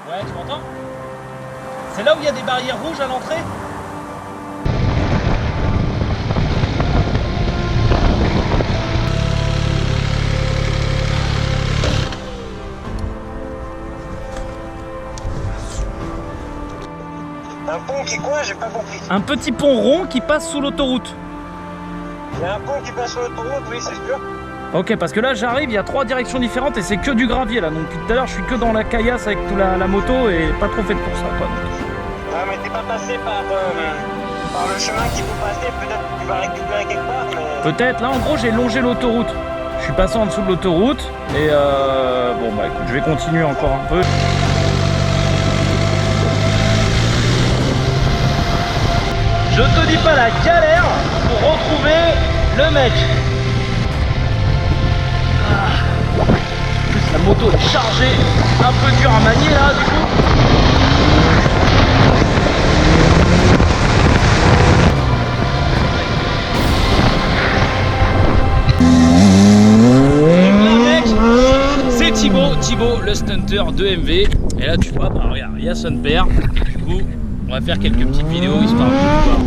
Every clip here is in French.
Ouais, tu m'entends? C'est là où il y a des barrières rouges à l'entrée? Un pont qui quoi? J'ai pas compris. Un petit pont rond qui passe sous l'autoroute. Il y a un pont qui passe sur l'autoroute, oui, c'est sûr. Ok, parce que là j'arrive, il y a 3 directions différentes et c'est que du gravier là. Donc depuis tout à l'heure je suis que dans la caillasse avec toute la moto et pas trop fait pour ça quoi. Ah, mais t'es pas passé par le chemin qu'il faut passer, peut-être que tu vas récupérer quelque part, mais... Peut-être, là en gros j'ai longé l'autoroute. Je suis passé en dessous de l'autoroute et bon bah écoute, je vais continuer encore un peu. Je te dis pas la galère pour retrouver le mec. En plus la moto est chargée, un peu dur à manier là du coup. C'est Thibaut, le stunter de MV. Et là tu vois, bah regarde, il y a son père. Du coup, on va faire quelques petites vidéos histoire de voir.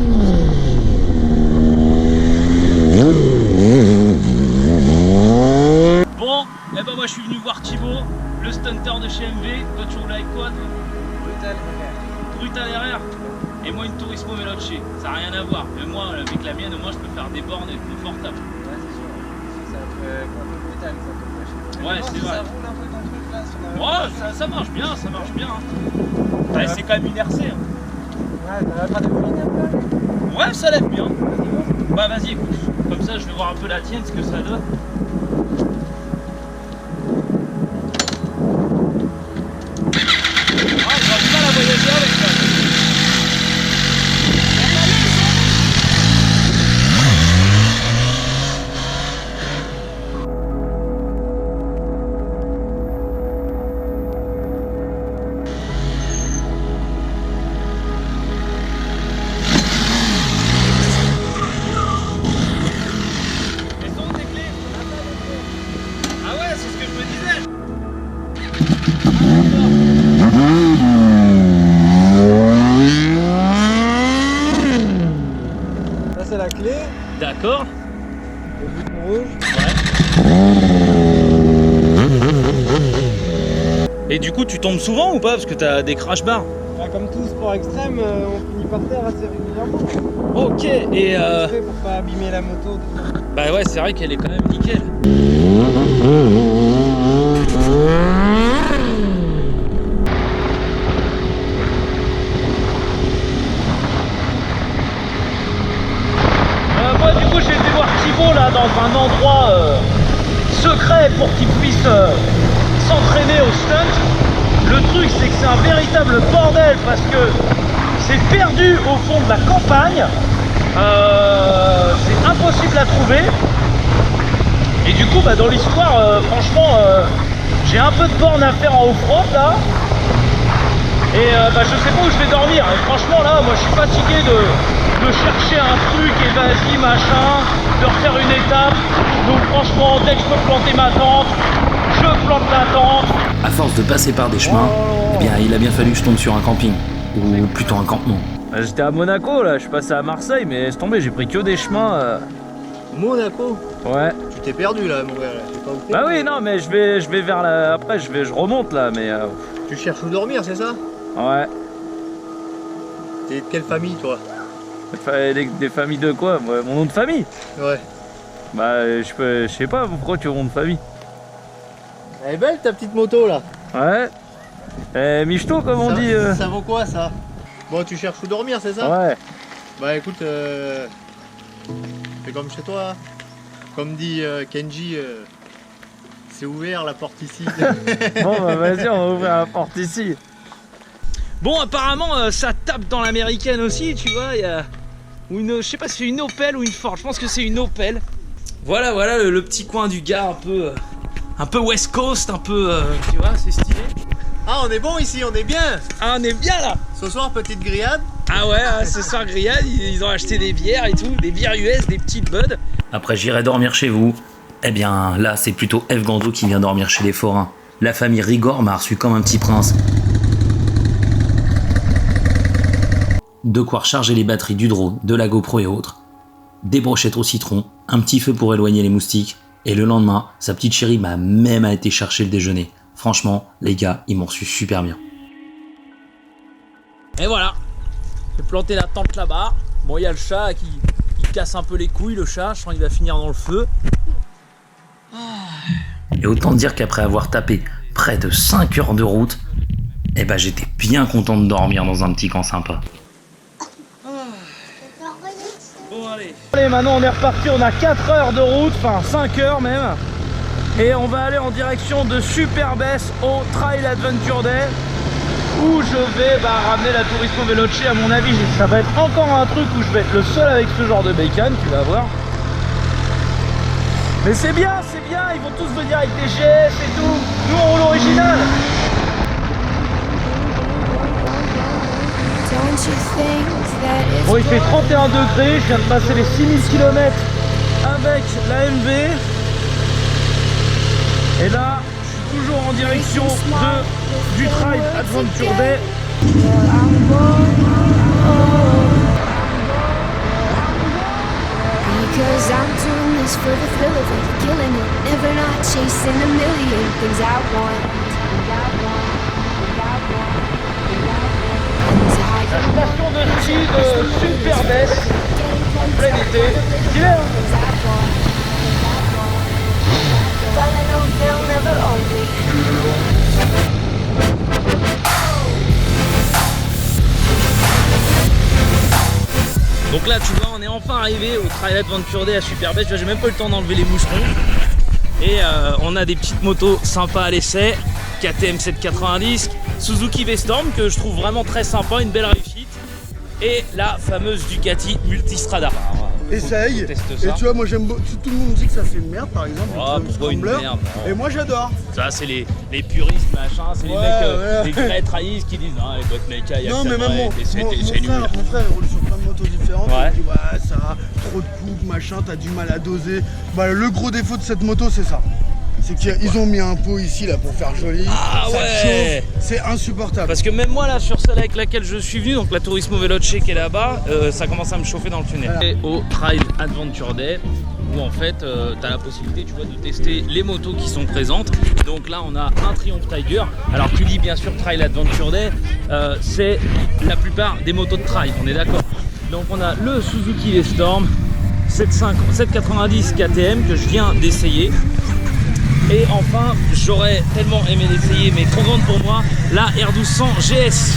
Bon, et ben moi je suis venu voir Thibaut, le stunter de chez MV. Toi tu roules avec quoi toi? Brutal RR. Et moi une Turismo Veloce. Ça n'a rien à voir. Mais moi, avec la mienne, au moins je peux faire des bornes confortables. Ouais, c'est sûr. Ça va être un peu brutal, ça peut. Ouais, c'est vrai. Ça roule un peu ton truc là sur la... Ouais, ça marche bien, ça marche bien. Hein. Ouais, c'est quand même une RC. Hein. Ouais, t'as pas de volume un peu? Ouais, ça lève bien. Bah vas-y, écoute. Comme ça, je vais voir un peu la tienne, ce que ça donne. Ah, j'aurais du mal à voyager avec ça. Ça c'est la clé, D'accord. le bouton rouge. Et du coup, tu tombes souvent ou pas? Parce que t'as des crash bars. Ah, comme tout sport extrême, on finit par terre assez régulièrement. Ok, et Fait pour pas abîmer la moto. bah ouais, c'est vrai qu'elle est quand même nickel. Moi du coup j'ai été voir Thibaut là dans un endroit secret pour qu'il puisse s'entraîner au stunt. Le truc c'est que c'est un véritable bordel parce que c'est perdu au fond de la campagne. C'est impossible à trouver. Et du coup bah, dans l'histoire franchement j'ai un peu de borne à faire en off-road là. Et bah, je sais pas où je vais dormir. Et franchement là moi je suis fatigué de chercher un truc et vas-y machin, de refaire une étape. Donc franchement dès que je peux planter ma tente, je plante la tente. À force de passer par des chemins, eh bien, il a bien fallu que je tombe sur un camping. Ou plutôt un campement. J'étais à Monaco là, je suis passé à Marseille mais laisse tomber, j'ai pris que des chemins. Monaco, Ouais. tu t'es perdu là mon gars, là. Je sais pas où t'es. Bah oui non mais je vais vers la. Après je remonte là mais Tu cherches où dormir, c'est ça? ouais. T'es de quelle famille toi? Des familles de quoi? Moi, mon nom de famille? Ouais. Bah je sais pas pourquoi tu veux mon nom de famille. Elle est belle ta petite moto là. Ouais. Michto comme on Ça- dit. Ça vaut quoi ça? Bon, tu cherches où dormir, c'est ça? Ouais. Bah écoute, c'est comme chez toi. Comme dit Kenji, c'est ouvert la porte ici. Bon bah vas-y on va ouvrir la porte ici. Bon apparemment ça tape dans l'américaine aussi tu vois, il y a une, je sais pas si c'est une Opel ou une Ford, je pense que c'est une Opel. Voilà le petit coin du gars un peu West Coast, un peu tu vois c'est stylé. Ah, on est bon ici, on est bien. Ah on est bien là. Ce soir, petite grillade. Ah ouais ce soir grillade, ils ont acheté des bières et tout, des bières US, des petites buds. Après, j'irai dormir chez vous. Eh bien, là, c'est plutôt F. Ganzo qui vient dormir chez les forains. La famille Rigord m'a reçu comme un petit prince. de quoi recharger les batteries du drone, de la GoPro et autres, des brochettes au citron, un petit feu pour éloigner les moustiques, et le lendemain, sa petite chérie m'a même été chercher le déjeuner. Franchement, les gars, ils m'ont reçu super bien. Et voilà, j'ai planté la tente là-bas. Bon, il y a le chat qui casse un peu les couilles, le chat, je sens qu'il va finir dans le feu. Et autant dire qu'après avoir tapé près de 5 heures de route, eh ben j'étais bien content de dormir dans un petit camp sympa. Bon, allez, maintenant on est reparti, on a 4 heures de route, enfin 5 heures même. Et on va aller en direction de Superbès au Trail Adventure Day, où je vais ramener la Turismo Veloce. À mon avis, ça va être encore un truc où je vais être le seul avec ce genre de bécane, tu vas voir. Mais c'est bien, ils vont tous venir avec des GS et tout. Nous on roule original. Bon, il fait 31 degrés, je viens de passer les 6000 km avec la MV. Et là, je suis toujours en direction du Trail Adventure Day. Because I'm doing this for the thrill of it, killing it, never not chasing a million things I want. La station de ski de Superbès en plein été. Stylé, hein? Donc là tu vois, on est enfin arrivé au Trail Adventure Day à Superbès. J'ai même pas eu le temps d'enlever les moucherons. Et on a des petites motos sympas à l'essai. KTM 790, Suzuki V-Storm que je trouve vraiment très sympa, une belle réussite. Et la fameuse Ducati Multistrada. Essaye, et tu vois, moi j'aime beaucoup. Tout le monde dit que ça fait une merde par exemple. Oh, pourquoi une merde? Et moi j'adore. Ça, c'est les puristes, machin, c'est les mecs, les vrais trahis qui disent non, les boîtes méca, il y a non, que mais ça, même mon frère il roule sur plein de motos différentes. Ouais. Il dit ouais, ça a trop de coups, machin, t'as du mal à doser. Bah, le gros défaut de cette moto, c'est ça. C'est qu'ils ont mis un pot ici là pour faire joli. Ah ça ouais. chauffe, c'est insupportable. Parce que même moi là sur celle avec laquelle je suis venu, donc la Turismo Veloce qui est là-bas, ça commence à me chauffer dans le tunnel. Voilà. Et au Trail Adventure Day, où en fait tu as la possibilité, tu vois, de tester les motos qui sont présentes. Donc là on a un Triumph Tiger. Alors tu dis bien sûr Trail Adventure Day, c'est la plupart des motos de trail, on est d'accord. Donc on a le Suzuki V-Storm 790 KTM que je viens d'essayer. Et enfin, j'aurais tellement aimé l'essayer, mais trop grande pour moi, la R1200 GS.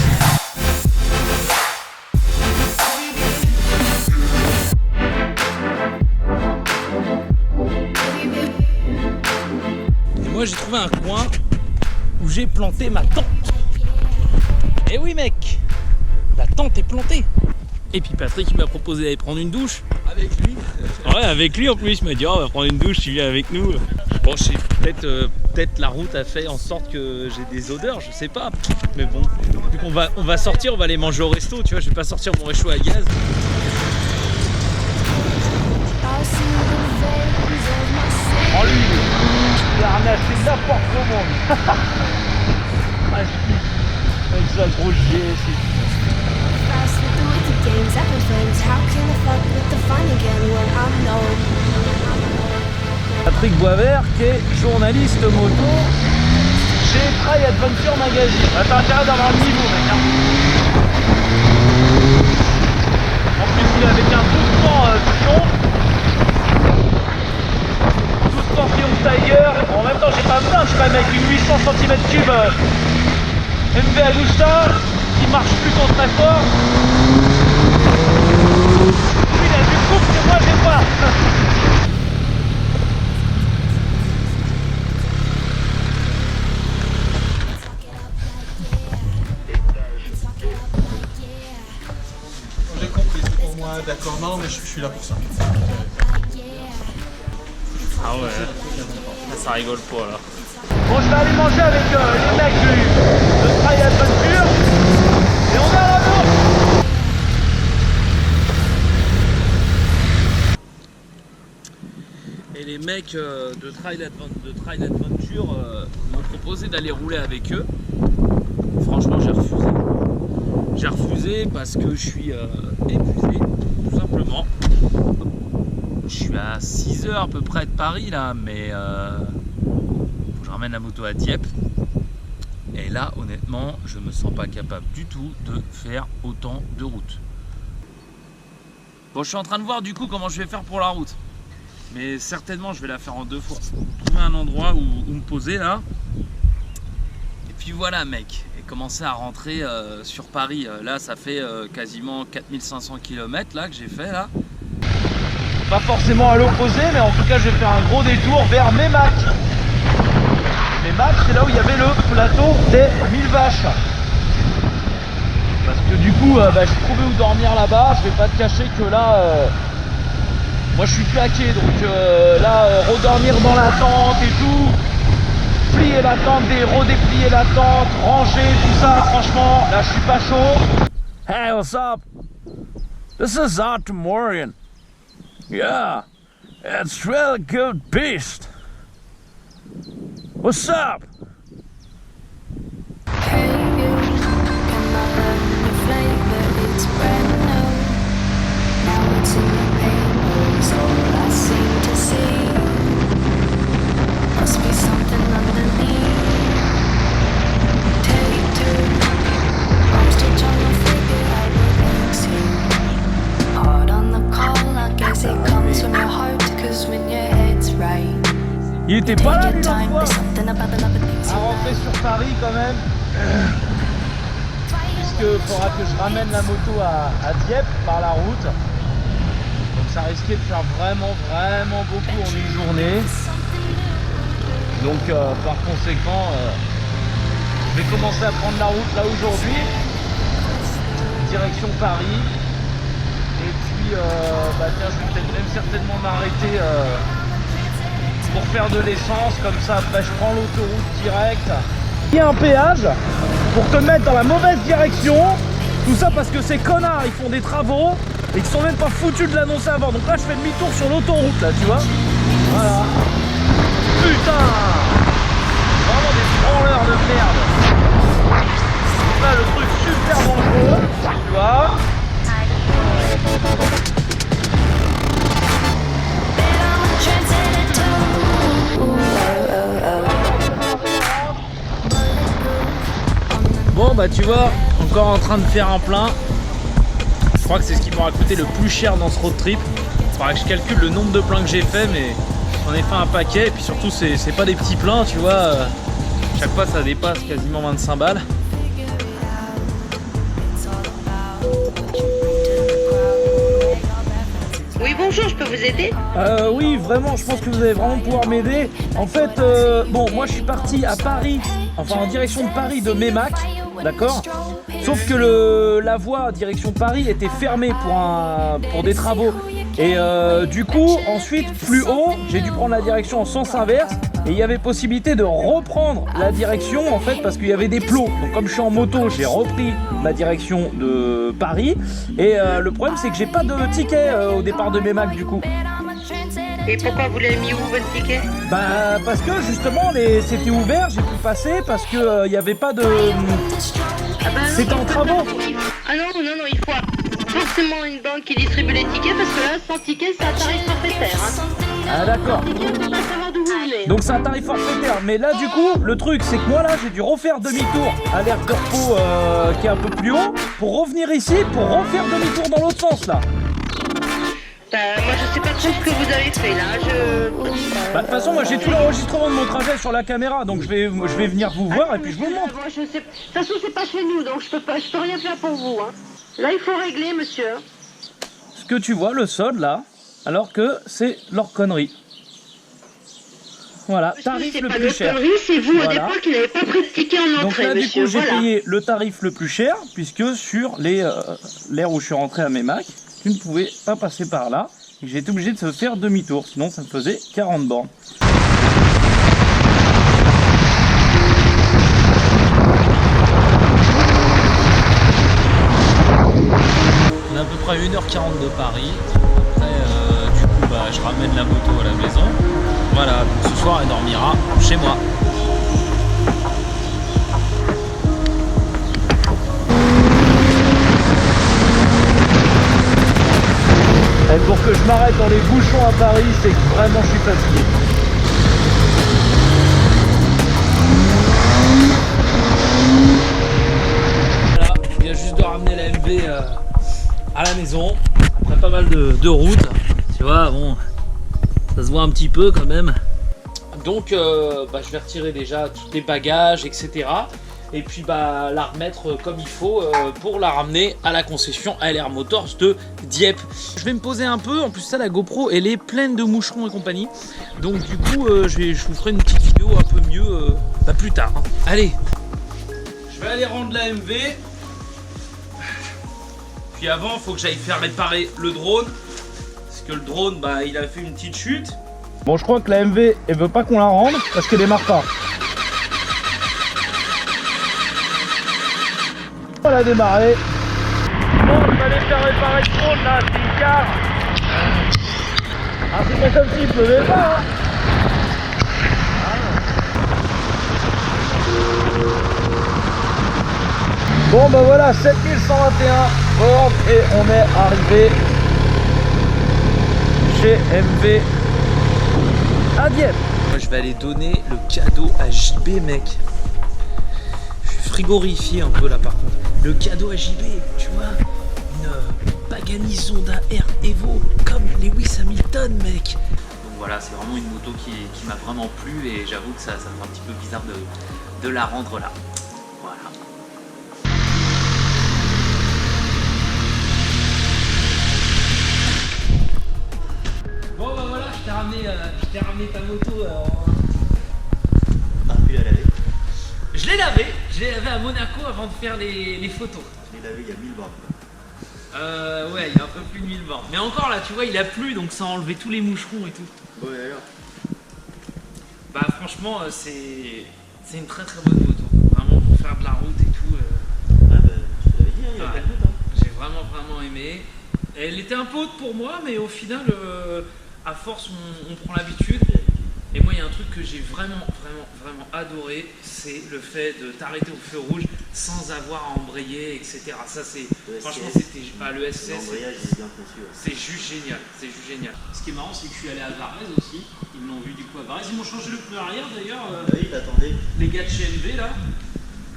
Et moi, j'ai trouvé un coin où j'ai planté ma tente. Et oui, mec, la tente est plantée. Et puis Patrick il m'a proposé d'aller prendre une douche. Avec lui? Ouais, avec lui en plus, il m'a dit oh, on va prendre une douche, tu viens avec nous. Bon, je sais, peut-être la route a fait en sorte que j'ai des odeurs, je sais pas. Mais bon, vu qu'on on va sortir, on va aller manger au resto, tu vois, je vais pas sortir mon réchaud à gaz. Oh lui, il a ramassé n'importe comment. Avec sa grosse GS. Patrick Boisvert qui est journaliste moto chez Trail Adventure Magazine. T'as intérêt d'avoir le niveau, mec, hein. En plus il est avec un tout sport Triumph Tiger. En même temps j'ai pas besoin, je suis quand même avec une 800 cm3 MV Agusta qui marche plutôt très fort. Lui il a du couple que moi j'ai pas. J'ai compris, c'est pour moi, d'accord. Non, mais je suis là pour ça. Ah ouais, ça rigole pas là. Bon, je vais aller manger avec les mecs de Trail Adventure et on est à la bourse. Et les mecs de Trail Adventure m'ont proposé d'aller rouler avec eux. Franchement, j'ai refusé. J'ai refusé poser parce que je suis épuisé, tout simplement. Je suis à 6 heures à peu près de Paris là, mais faut que je ramène la moto à Dieppe. Et là, honnêtement, je me sens pas capable du tout de faire autant de route. Bon, je suis en train de voir du coup comment je vais faire pour la route. Mais certainement, je vais la faire en 2 fois. Trouver un endroit où me poser là. Et puis voilà, mec. Et commencer à rentrer sur Paris. Là, ça fait quasiment 4500 km là que j'ai fait là. Pas forcément à l'opposé, mais en tout cas, je vais faire un gros détour vers Meymac. Meymac, c'est là où il y avait le plateau des 1000 vaches. Parce que du coup, j'ai trouvé où dormir là-bas. Je vais pas te cacher que là, moi je suis claqué. Donc là, redormir dans la tente et tout, plier la tente, redéplier la tente, ranger tout ça. Franchement, là je suis pas chaud. Hey, what's up? This is Artemorian. Yeah, it's really good beast. What's up? Hey you, can I learn your flavor? It's brand new. Now it's in the papers, all I seem to see. Must be something underneath. Take two, I'm still trying to figure out what makes you hard on the call. I guess it comes from your heart, cause when your head's right. Il était pas là, lui, l'autre Time, fois. there's something about the love of things À you rentrer like. sur Paris quand même. Puisque faudra que je ramène la moto à Dieppe par la route. Donc ça risquait de faire vraiment beaucoup en une journée. Donc par conséquent, je vais commencer à prendre la route là aujourd'hui. Direction Paris. Et puis tiens, je vais peut-être même certainement m'arrêter pour faire de l'essence, comme ça après je prends l'autoroute direct. Il y a un péage pour te mettre dans la mauvaise direction, tout ça parce que ces connards ils font des travaux et qu'ils sont même pas foutus de l'annoncer avant. Donc là je fais demi-tour sur l'autoroute là, tu vois. Voilà. Putain, vraiment des branleurs de merde. Là le truc super dangereux, tu vois. Bon bah tu vois, encore en train de faire un plein. Je crois que c'est ce qui m'aura coûté le plus cher dans ce road trip. Il faudra que je calcule le nombre de pleins que j'ai fait, mais j'en ai fait un paquet. Et puis surtout c'est pas des petits pleins, tu vois. Chaque fois ça dépasse quasiment 25 balles. Oui, bonjour, je peux vous aider? Oui, vraiment, je pense que vous allez vraiment pouvoir m'aider. En fait, bon, moi je suis parti à Paris, enfin en direction de Paris de Meymac, d'accord? Sauf que la voie direction de Paris était fermée pour des travaux. Et du coup, ensuite, plus haut, j'ai dû prendre la direction en sens inverse. Et il y avait possibilité de reprendre la direction, en fait, parce qu'il y avait des plots. Donc comme je suis en moto, j'ai repris la direction de Paris. Et le problème, c'est que j'ai pas de ticket au départ de Meymac, du coup. Et pourquoi vous l'avez mis où, votre ticket? Bah parce que justement c'était ouvert, j'ai pu passer parce que il y avait pas de... C'était en travaux. Ah non, il faut forcément une banque qui distribue les tickets parce que là, sans ticket, c'est un tarif forfaitaire. Hein. Ah d'accord. Ticket, on peut pas savoir d'où vous venez. Donc c'est un tarif forfaitaire. Mais là du coup, le truc c'est que moi là, j'ai dû refaire demi-tour à l'aire de repos qui est un peu plus haut pour revenir ici, pour refaire demi-tour dans l'autre sens là. Moi, je sais pas trop ce que vous avez fait là. Bah, de toute façon, moi j'ai tout l'enregistrement de mon trajet sur la caméra, donc je vais venir vous voir et puis je vous le montre. Moi, je sais... De toute façon, c'est pas chez nous, donc je peux rien faire pour vous. Hein. Là, il faut régler, monsieur. Ce que tu vois, le solde là, alors que c'est leur connerie. Voilà, tarif C'est le pas plus notre cher. connerie, c'est vous Voilà. au départ qui n'avez pas pris de ticket en Donc entrée, là, du monsieur. coup, j'ai Voilà. payé le tarif le plus cher, puisque sur l'aire où je suis rentré à Meymac, tu ne pouvais pas passer par là. Et j'ai été obligé de se faire demi-tour, sinon ça me faisait 40 bornes. On est à peu près 1h40 de Paris. Après, du coup, je ramène la moto à la maison. Voilà, donc ce soir, elle dormira chez moi. que je m'arrête dans les bouchons à Paris, c'est que vraiment je suis fatigué. Voilà, il vient juste de ramener la MV à la maison, après pas mal de routes, tu vois, bon, ça se voit un petit peu quand même. Donc je vais retirer déjà tous les bagages, etc. Et puis la remettre comme il faut pour la ramener à la concession ALR Motors de Dieppe. Je vais me poser un peu, en plus ça la GoPro elle est pleine de moucherons et compagnie. Donc du coup je vous ferai une petite vidéo un peu mieux plus tard. Hein. Allez, je vais aller rendre la MV. Puis avant il faut que j'aille faire réparer le drone. Parce que le drone il a fait une petite chute. Bon, je crois que la MV elle veut pas qu'on la rende parce qu'elle démarre pas. On l'a démarré. Bon, il fallait faire réparer le drone là, c'est une carte. Ah, c'est pas comme s'il pleuvait pas. Hein. Bon, voilà, 7121 bornes et on est arrivé chez MV à Dieppe. Moi, je vais aller donner le cadeau à JB, mec. Je suis frigorifié un peu là par contre. Le cadeau à JB, tu vois, une Pagani Zonda R Evo comme Lewis Hamilton, mec. Donc voilà, c'est vraiment une moto qui m'a vraiment plu et j'avoue que ça me fait un petit peu bizarre de la rendre là. Voilà. Bon voilà, je t'ai ramené ta moto. T'as pu la laver? Je l'ai lavé à Monaco avant de faire les photos. Je l'ai lavé il y a 1000 bornes. Ouais, il y a un peu plus de 1000 bornes. Mais encore là, tu vois, il a plu donc ça a enlevé tous les moucherons et tout. Bon et alors? Franchement, c'est une très très bonne moto. Vraiment pour faire de la route et tout. Je te l'avais dit, il y a pas de doute. J'ai vraiment aimé. Elle était un peu haute pour moi, mais au final, à force, on prend l'habitude. Et moi, il y a un truc que j'ai vraiment adoré, c'est le fait de t'arrêter au feu rouge sans avoir à embrayer, etc. Ça, c'est franchement, c'était le SCS. L'embrayage est bien conçu. Ouais. C'est juste génial, Ce qui est marrant, c'est que je suis allé à Varese aussi. Ils l'ont vu du coup à Varese. Ils m'ont changé le pneu arrière d'ailleurs. Oui, t'attendais. Les gars de chez MV là.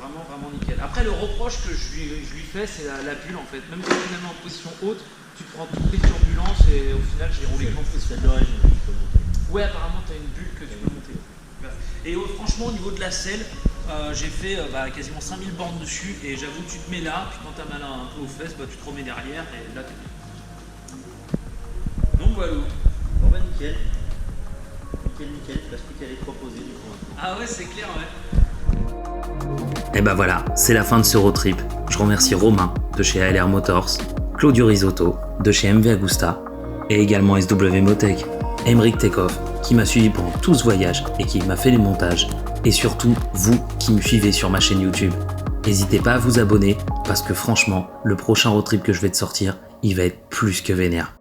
Vraiment nickel. Après, le reproche que je lui fais, c'est la bulle en fait. Même quand tu es en position haute, tu prends toutes les turbulences et au final, j'ai roulé qu'en position. Celle d'origine, tu peux monter. Ouais, apparemment, tu as une bulle que tu peux monter. Et franchement, au niveau de la selle, j'ai fait quasiment 5000 bornes dessus. Et j'avoue que tu te mets là, puis quand tu as mal un peu aux fesses, tu te remets derrière et là, tu es bien. Donc voilà. Bon nickel. Nickel. Parce que qu'elle est proposée du coup. Ah ouais, c'est clair, ouais. Et voilà, c'est la fin de ce road trip. Je remercie Romain de chez ALR Motors, Claudio Risotto de chez MV Agusta et également SW Motech, Emeric Tekhoff qui m'a suivi pendant tout ce voyage et qui m'a fait les montages, et surtout vous qui me suivez sur ma chaîne YouTube. N'hésitez pas à vous abonner parce que franchement, le prochain road trip que je vais te sortir, il va être plus que vénère.